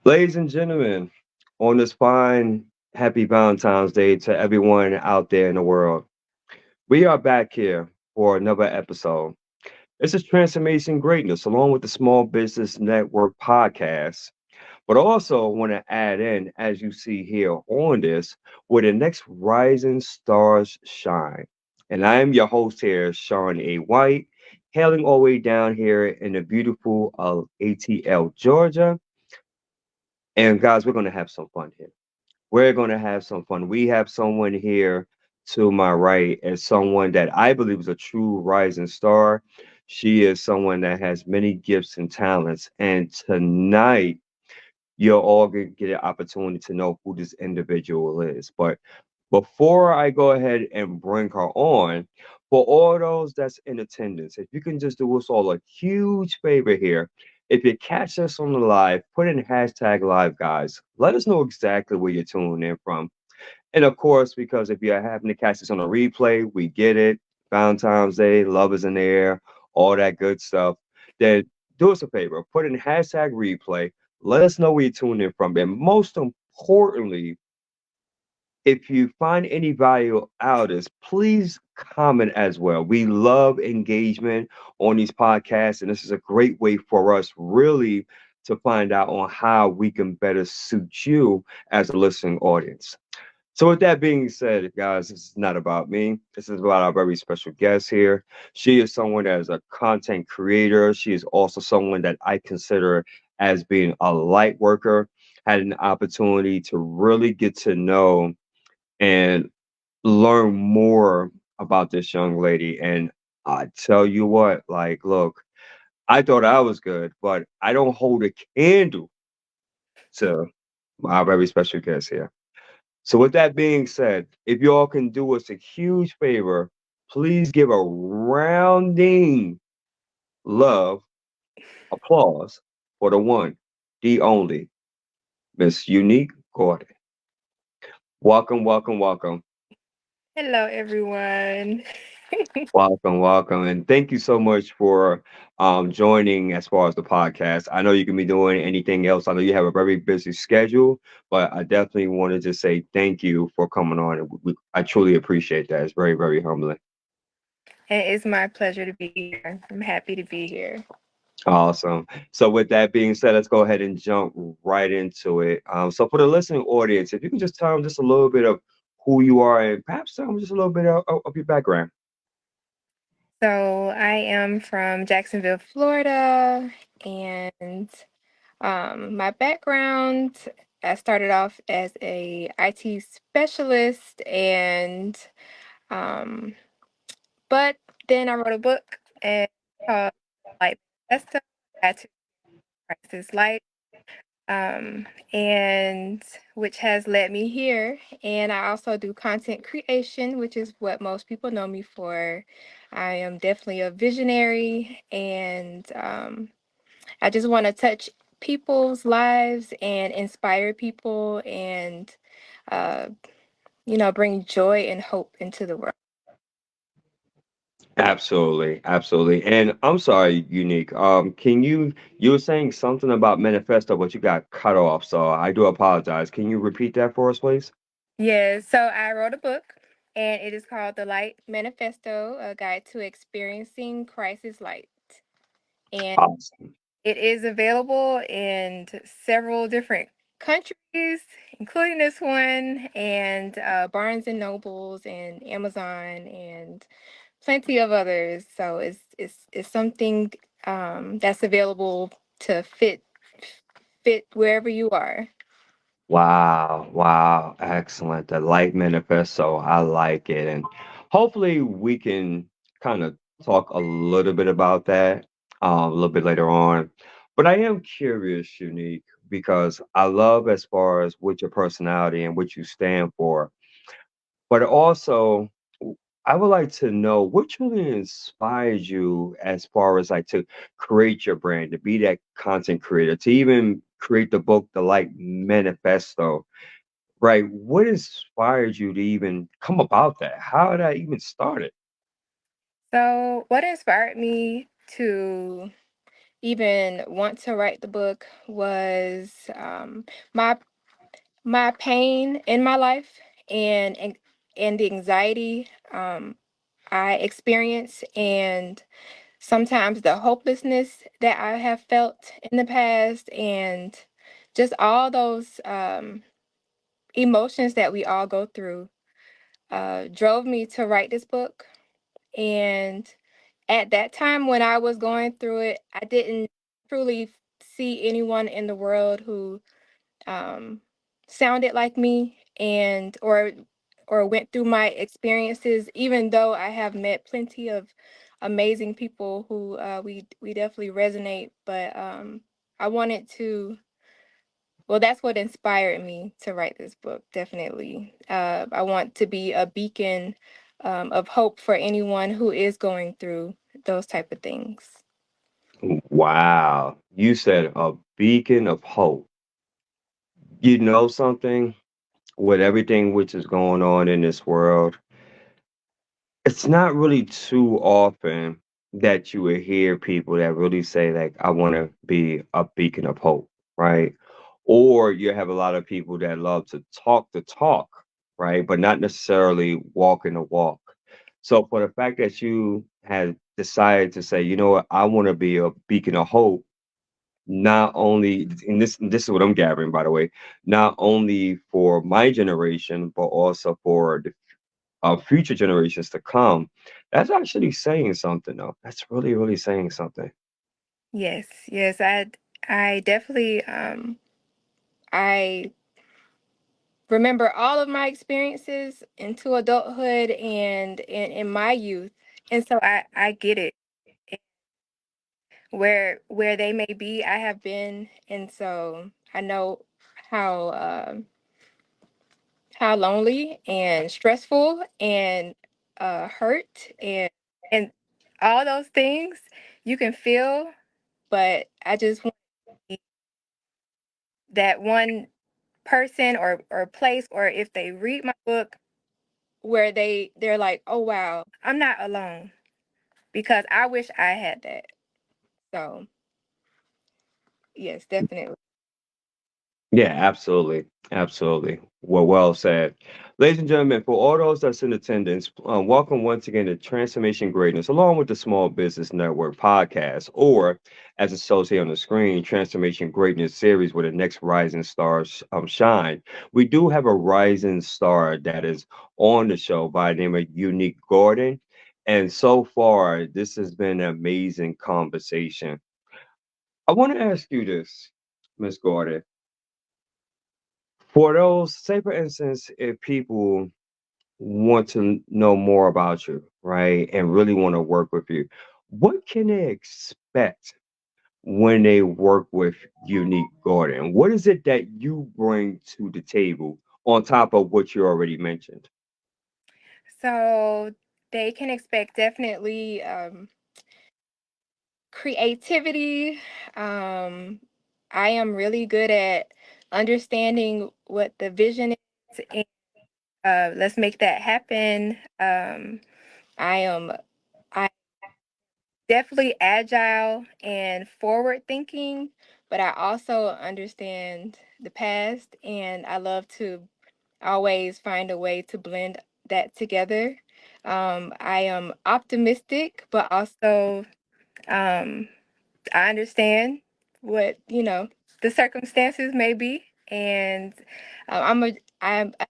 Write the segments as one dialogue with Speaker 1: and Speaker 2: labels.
Speaker 1: Ladies and gentlemen, on this fine, happy Valentine's Day to everyone out there in the world, we are back here for another episode. This is Transformation Greatness, along with the Small Business Network podcast. But also want to add in, as you see here on this, where the next rising stars shine. And I am your host here, Shawn A. White, hailing all the way down here in the beautiful ATL, Georgia. And guys, we're going to have some fun here. We're going to have some fun. We have someone here to my right as someone that I believe is a true rising star. She is someone that has many gifts and talents. And tonight, you're all going to get an opportunity to know who this individual is. But before I go ahead and bring her on, for all those that's in attendance, if you can just do us all a huge favor here. If you catch us on the live, put in hashtag live, guys. Let us know exactly where you're tuning in from. And of course, because if you're having to catch this on a replay, we get it. Valentine's Day, love is in the air, all that good stuff. Then do us a favor, put in hashtag replay. Let us know where you're tuning in from. And most importantly, if you find any value out of this, please comment as well. We love engagement on these podcasts, and this is a great way for us really to find out on how we can better suit you as a listening audience. So, with that being said, guys, this is not about me. This is about our very special guest here. She is someone that is a content creator. She is also someone that I consider as being a light worker. Had an opportunity to really get to know and learn more about this young lady. And I tell you what, like, look, I thought I was good, but I don't hold a candle to my very special guest here. So, with that being said, if y'all can do us a huge favor, please give a rounding love applause for the one, the only, Miss Unique Gordon. Welcome, welcome, welcome.
Speaker 2: Hello, everyone.
Speaker 1: Welcome, welcome, and thank you so much for joining as far as the podcast. I know you can be doing anything else. I know you have a very busy schedule, but I definitely wanted to say thank you for coming on. I truly appreciate that. It's very, very humbling.
Speaker 2: And it's my pleasure to be here. I'm happy to be here.
Speaker 1: Awesome. So, with that being said, let's go ahead and jump right into it. So, for the listening audience, if you can just tell them just a little bit of who you are and perhaps tell them just a little bit of your background.
Speaker 2: So, I am from Jacksonville, Florida, and my background, I started off as a IT specialist, and um, but then I wrote a book and called Light Manifesto, Guide to Crisis Light. And which has led me here. And I also do content creation, which is what most people know me for. I am definitely a visionary, and I just want to touch people's lives and inspire people and, uh, bring joy and hope into the world.
Speaker 1: Absolutely, absolutely. And I'm sorry, Unique. You were saying something about manifesto, but you got cut off, so I do apologize. Can you repeat that for us, please?
Speaker 2: Yes, so I wrote a book, and it is called The Light Manifesto, A Guide to Experiencing Crisis Light. And
Speaker 1: Awesome.
Speaker 2: it is available in several different countries, including this one, and Barnes and Nobles and Amazon and plenty of others. So it's something that's available to fit wherever you are.
Speaker 1: Wow, wow, excellent. The light manifesto, I like it. And hopefully we can kind of talk a little bit about that a little bit later on. But I am curious, Unique, because I love as far as what your personality and what you stand for. But also, I would like to know what truly inspired you as far as like to create your brand, to be that content creator, to even create the book, The Light Manifesto, right? What inspired you to even come about that? How did that even started?
Speaker 2: So what inspired me to even want to write the book was my my pain in my life and the anxiety I experience, and sometimes the hopelessness that I have felt in the past, and just all those emotions that we all go through drove me to write this book. And at that time when I was going through it, I didn't truly see anyone in the world who um, sounded like me, and or went through my experiences. Even though I have met plenty of amazing people who we definitely resonate, but I wanted to. Well, that's what inspired me to write this book. Definitely, I want to be a beacon of hope for anyone who is going through those type of things.
Speaker 1: Wow. You said a beacon of hope. You know something? With everything which is going on in this world, it's not really too often that you would hear people that really say, like, I want to be a beacon of hope, right? Or you have a lot of people that love to talk the talk, right? But not necessarily walking the walk. So for the fact that you had decided to say, you know what, I want to be a beacon of hope, not only, and this is what I'm gathering, by the way, not only for my generation, but also for the future generations to come. That's actually saying something, though. That's really, really saying something.
Speaker 2: Yes, yes, I definitely I remember all of my experiences into adulthood and in my youth, and so I get it. Where they may be, I have been, and so I know how how lonely and stressful and hurt and all those things you can feel. But I just want that one person or place, or if they read my book, where they're like, oh wow, I'm not alone, because I wish I had that. So yes, definitely.
Speaker 1: Yeah, absolutely. Absolutely. Well said. Ladies and gentlemen, for all those that's in attendance, welcome once again to Transformation Greatness, along with the Small Business Network podcast, or as associated on the screen, Transformation Greatness series where the next rising stars shine. We do have a rising star that is on the show by the name of Unique Gordon. And so far, this has been an amazing conversation. I want to ask you this, Miss Gordon. For those, say for instance, if people want to know more about you, right, and really want to work with you, what can they expect when they work with Unique Garden? What is it that you bring to the table on top of what you already mentioned?
Speaker 2: So they can expect definitely creativity. um I am really good at understanding what the vision is, and let's make that happen. I am I definitely agile and forward thinking, but I also understand the past, and I love to always find a way to blend that together. I am optimistic, but also um, I understand what the circumstances may be, and I'm a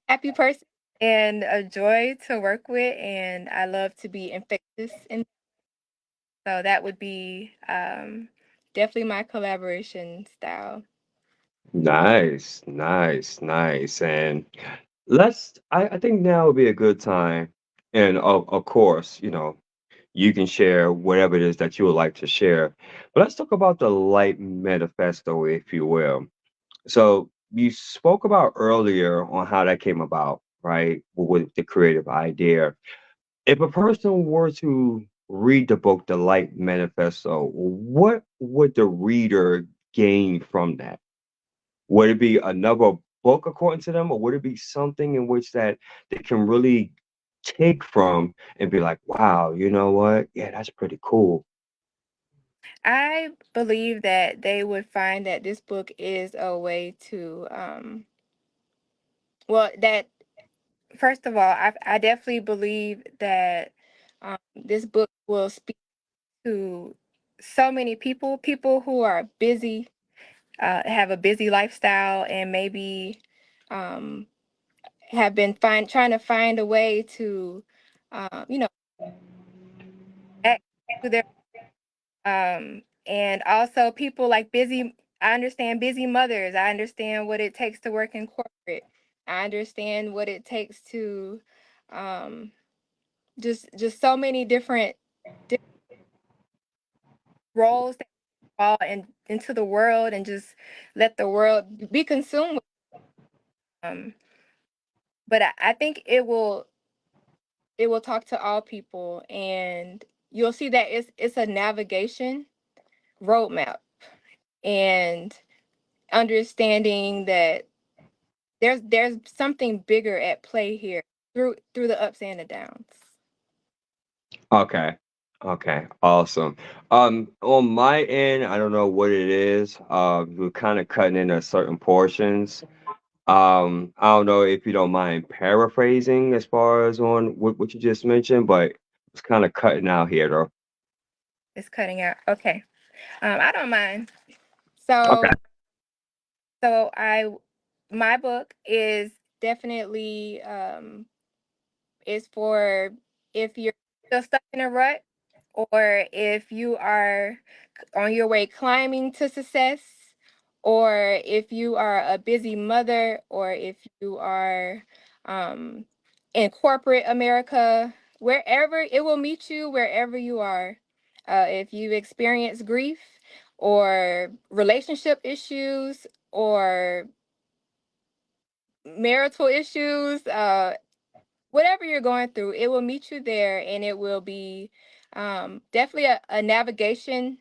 Speaker 2: happy person and a joy to work with, and I love to be infectious, and so that would be definitely my collaboration style.
Speaker 1: Nice, nice, nice. And I think now would be a good time. And of course, you can share whatever it is that you would like to share. But let's talk about the light manifesto, if you will. So you spoke about earlier on how that came about, right? With the creative idea. If a person were to read the book, The Light Manifesto, what would the reader gain from that? Would it be another book according to them, or would it be something in which that they can really take from and be like, wow, you know what? Yeah, that's pretty cool.
Speaker 2: I believe that they would find that this book is a way to, well, that first of all, I definitely believe that this book will speak to so many people, people who are busy, have a busy lifestyle, and maybe um, have been trying to find a way to, you know, act to their and also people like busy. I understand busy mothers. I understand what it takes to work in corporate. I understand what it takes to um, just so many different roles that fall into the world and just let the world be consumed with them. But I think it will talk to all people, and you'll see that it's a navigation roadmap and understanding that there's something bigger at play here through the ups and the downs.
Speaker 1: Okay. Okay. Awesome. On my end, I don't know what it is. We're kind of cutting into certain portions. I don't know if you don't mind paraphrasing as far as on what you just mentioned, but it's kind of cutting out here though.
Speaker 2: It's cutting out. Okay. I don't mind.
Speaker 1: Okay.
Speaker 2: So my book is definitely is for if you're still stuck in a rut, or if you are on your way climbing to success, or if you are a busy mother, or if you are um, in corporate America, wherever it will meet you, wherever you are. If you experience grief or relationship issues or marital issues, whatever you're going through, it will meet you there, and it will be definitely a navigation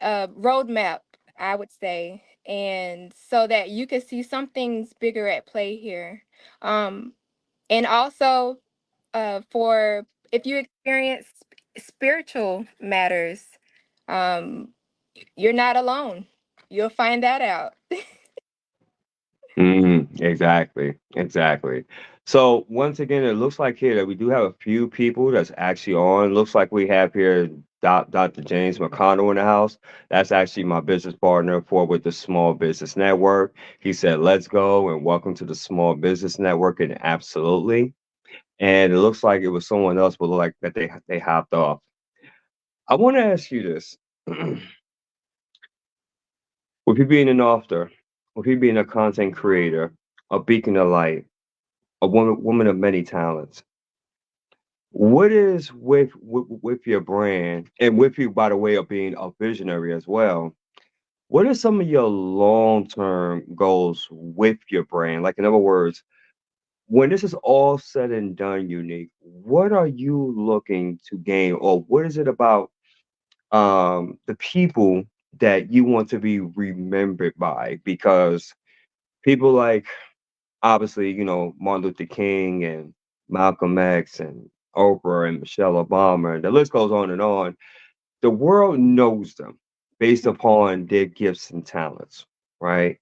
Speaker 2: roadmap, I would say, and so that you can see something's bigger at play here. Um, and also, for if you experience spiritual matters, um, you're not alone. You'll find that out.
Speaker 1: Exactly, exactly. So once again, it looks like here that we do have a few people that's actually on. Looks like we have here Dr. James McConnell in the house. That's actually my business partner for with the Small Business Network. He said, "Let's go and welcome to the Small Business Network." And absolutely. And it looks like it was someone else, but look like that they hopped off. I want to ask you this: with you being an author, with you being a content creator, a beacon of light, a woman of many talents. What is with your brand and with you by the way of being a visionary as well? What are some of your long-term goals with your brand? Like in other words, when this is all said and done, Unique, what are you looking to gain, or what is it about the people that you want to be remembered by? Because people like obviously, Martin Luther King and Malcolm X and Oprah and Michelle Obama, and the list goes on and on. The world knows them based upon their gifts and talents, right?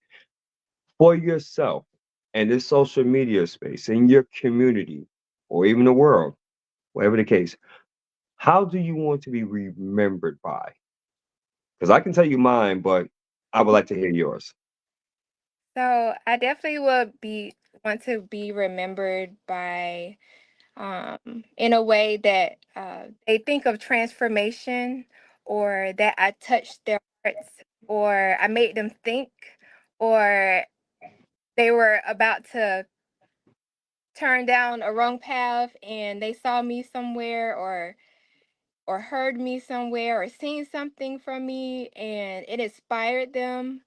Speaker 1: For yourself and this social media space, in your community, or even the world, whatever the case, how do you want to be remembered by? Because I can tell you mine, but I would like to hear yours.
Speaker 2: So I definitely would be want to be remembered by in a way that they think of transformation, or that I touched their hearts, or I made them think, or they were about to turn down a wrong path and they saw me somewhere, or heard me somewhere, or seen something from me and it inspired them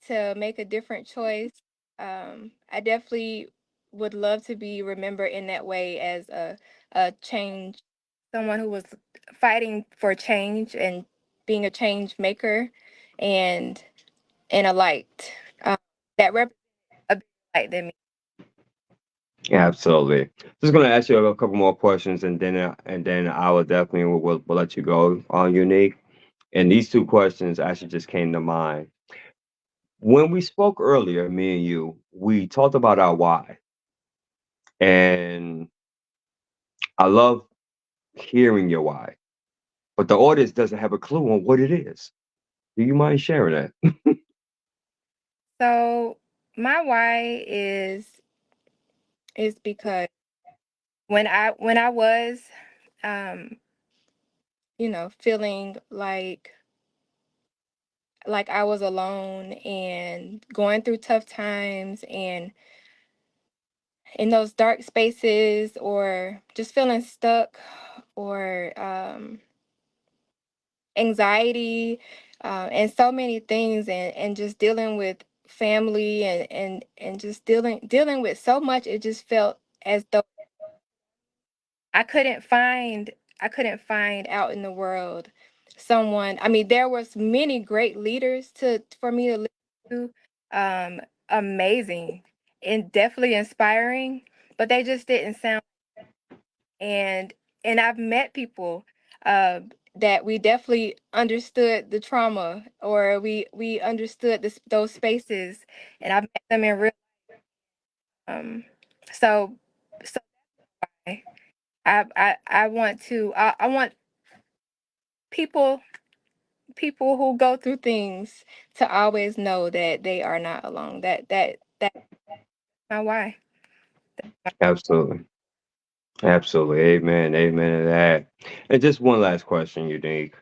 Speaker 2: to make a different choice. I definitely would love to be remembered in that way as a change, someone who was fighting for change and being a change maker, and a light um, that represents a bigger light than me.
Speaker 1: Yeah, absolutely. Just gonna ask you a couple more questions, and then I will definitely will let you go on Unique. And these two questions actually just came to mind. When we spoke earlier, me and you, we talked about our why. And I love hearing your why, but the audience doesn't have a clue on what it is. Do you mind sharing that?
Speaker 2: So my why is because when I was um feeling like I was alone and going through tough times and in those dark spaces or just feeling stuck or anxiety and so many things and just dealing with family and just dealing with so much. It just felt as though I couldn't find I couldn't find out in the world someone. I mean, there was many great leaders to for me to listen to, amazing and definitely inspiring, but they just didn't sound. And and I've met people uh that we definitely understood the trauma, or we understood those spaces, and I've met them in real um so so I I want I want people people who go through things to always know that they are not alone. That's my why.
Speaker 1: Absolutely. Absolutely. Amen. Amen to that. And just one last question, Unique.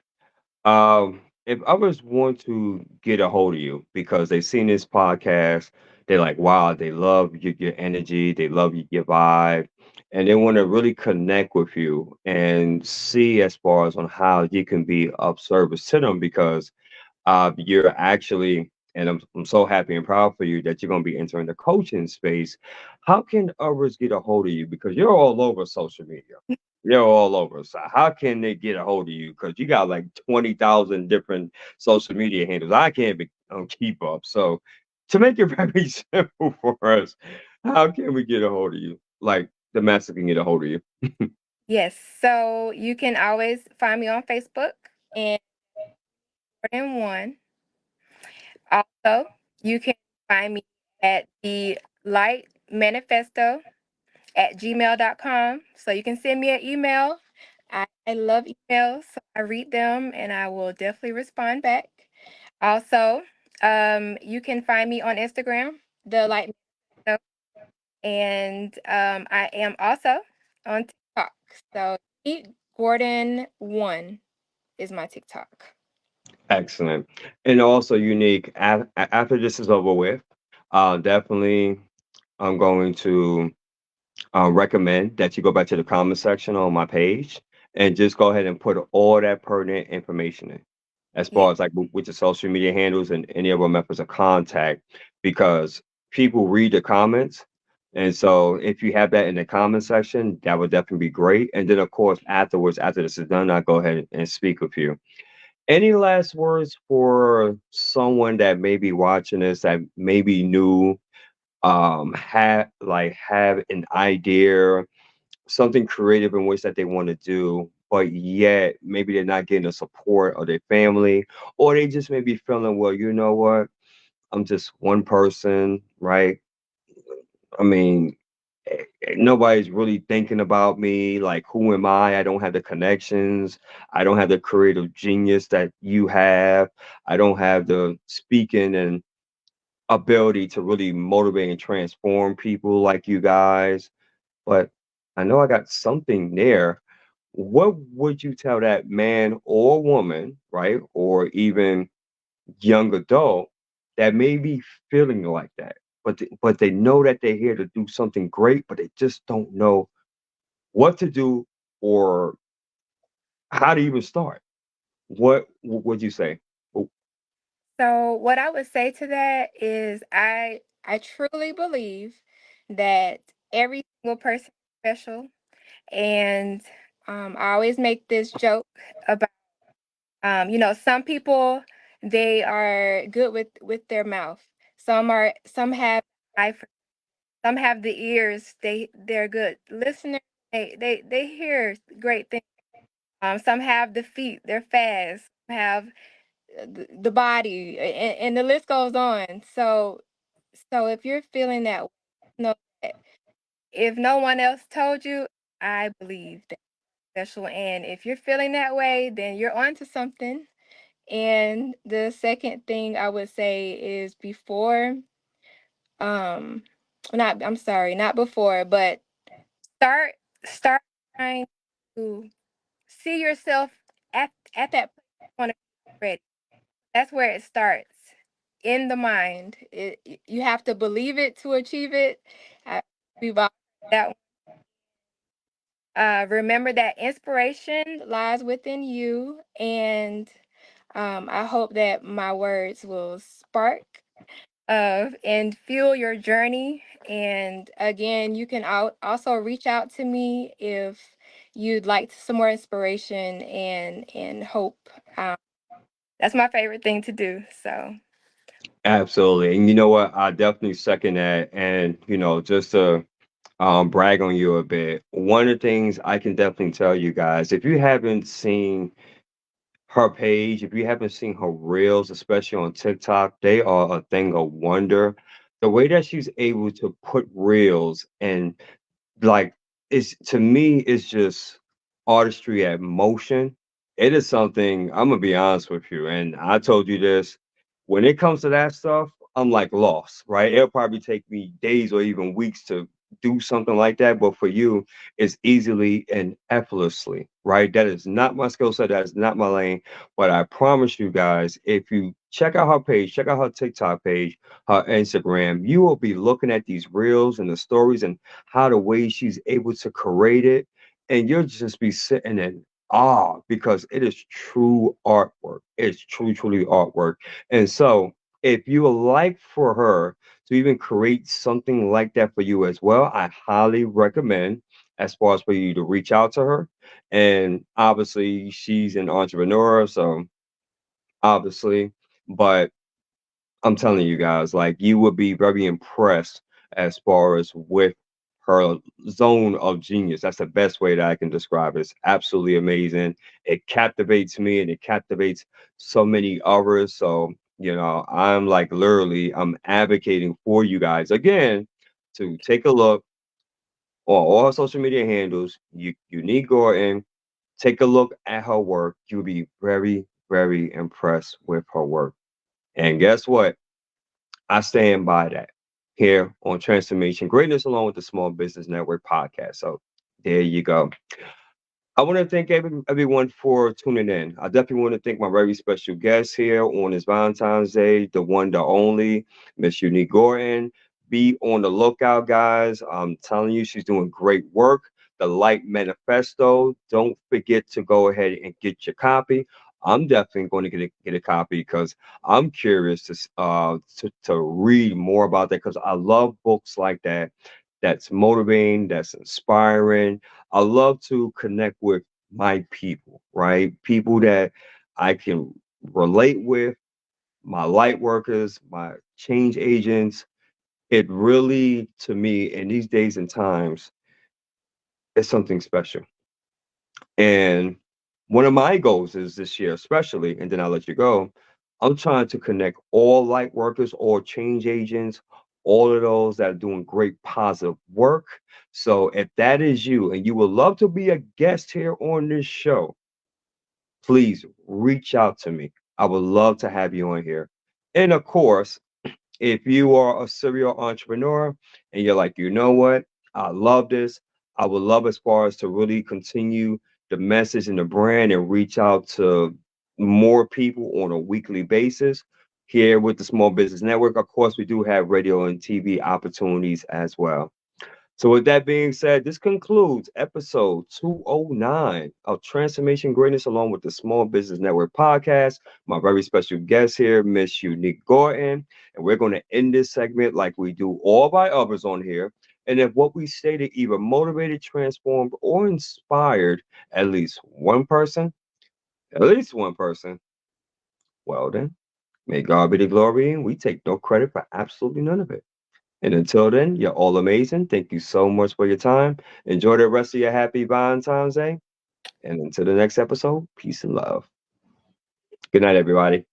Speaker 1: If others want to get a hold of you because they've seen this podcast, they're like, wow, they love your energy, they love your vibe, and they want to really connect with you and see as far as on how you can be of service to them because you're actually, and I'm so happy and proud for you that you're going to be entering the coaching space. How can others get a hold of you? Because you're all over social media. You're all over. So how can they get a hold of you? Because you got like 20,000 different social media handles. I can't be, keep up. So to make it very simple for us, how can we get a hold of you? Like the master can get a hold of you.
Speaker 2: Yes, so you can always find me on Facebook and one. Also, you can find me at the Light Manifesto at gmail.com. So you can send me an email. I love emails, so I read them and I will definitely respond back. Also, you can find me on Instagram, the Light Manifesto, and I am also on TikTok. So Pete Gordon one is my TikTok.
Speaker 1: Excellent. And also unique. After this is over with, definitely I'm going to recommend that you go back to the comment section on my page and just go ahead and put all that pertinent information in as
Speaker 2: Yeah.
Speaker 1: far as like with the social media handles and any other methods of contact because people read the comments. And so if you have that in the comment section, that would definitely be great. And then of course afterwards, after this is done, I'll go ahead and speak with you. Any last words for someone that may be watching this that may be new, have an idea, something creative in which that they want to do, but yet maybe they're not getting the support of their family, or they just may be feeling, well, you know what? I'm just one person, right? I mean, nobody's really thinking about me. Like, who am I? I don't have the connections. I don't have the creative genius that you have. I don't have the speaking and ability to really motivate and transform people like you guys. But I know I got something there. What would you tell that man or woman, right? Or even young adult that may be feeling like that, but but they know that they're here to do something great, but they just don't know what to do or how to even start. What would you say? Oh,
Speaker 2: So what I would say to that is I truly believe that every single person is special, and I always make this joke about some people, they are good with their mouth. Some have eye for, some have the ears. They're good listeners. They hear great things. Some have the feet. They're fast. have the body, and the list goes on. So if you're feeling that, know that if no one else told you, I believe that special. And if you're feeling that way, then you're on to something. And the second thing I would say is before, um, not, I'm sorry, not before, but start start trying to see yourself at that place you want to be already. That's where it starts, in the mind. You have to believe it to achieve it. We've all heard that. Remember that inspiration lies within you, and I hope that my words will spark and fuel your journey. And again, you can also reach out to me if you'd like some more inspiration and hope. Um, that's my favorite thing to do. So,
Speaker 1: Absolutely. And you know what? I definitely second that. And, just to brag on you a bit, one of the things I can definitely tell you guys, if you haven't seen her page, if you haven't seen her reels, especially on TikTok, they are a thing of wonder. The way that she's able to put reels and like it's to me it's just artistry at motion. It is something, I'm gonna be honest with you, and I told you this, when it comes to that stuff, I'm like lost, right? It'll probably take me days or even weeks to do something like that, but for you it's easily and effortlessly, right? That is not my skill set, that is not my lane. But I promise you guys, if you check out her page, check out her TikTok page, her Instagram, you will be looking at these reels and the stories and how the way she's able to create it, and you'll just be sitting in awe because it is true artwork. It's truly artwork. And so, if you would like for her to even create something like that for you as well, I highly recommend as far as for you to reach out to her. And obviously, she's an entrepreneur, so obviously, but I'm telling you guys, like you would be very impressed as far as with her zone of genius. That's the best way that I can describe it. It's absolutely amazing. It captivates me and it captivates so many others. So, I'm like literally I'm advocating for you guys again to take a look on all her social media handles, Unique Gordon. Take a look at her work. You'll be very, very impressed with her work. And guess what? I stand by that here on Transformation Greatness along with the Small Business Network podcast. So there you go. I want to thank everyone for tuning in. I definitely want to thank my very special guest here on this Valentine's Day, the one, the only, Miss Unique Gordon. Be on the lookout, guys. I'm telling you, she's doing great work. The Light Manifesto. Don't forget to go ahead and get your copy. I'm definitely going to get a copy because I'm curious to read more about that because I love books like that. That's motivating. That's inspiring. I love to connect with my people, right? People that I can relate with, my light workers, my change agents. It really, to me, in these days and times, is something special. And one of my goals is this year, especially, and then I'll let you go. I'm trying to connect all light workers, all change agents, all of those that are doing great positive work. So if that is you and you would love to be a guest here on this show, please reach out to me. I would love to have you on here. And of course, if you are a serial entrepreneur and you're like, you know what, I love this. I would love as far as to really continue the message and the brand and reach out to more people on a weekly basis. Here with the Small Business Network, of course, we do have radio and TV opportunities as well. So, with that being said, this concludes episode 209 of Transformation Greatness, along with the Small Business Network podcast. My very special guest here, Miss Unique Gordon. And we're going to end this segment like we do all of our others on here. And if what we stated either motivated, transformed, or inspired at least one person, well, then, may God be the glory. And we take no credit for absolutely none of it. And until then, you're all amazing. Thank you so much for your time. Enjoy the rest of your happy Valentine's Day. And until the next episode, peace and love. Good night, everybody.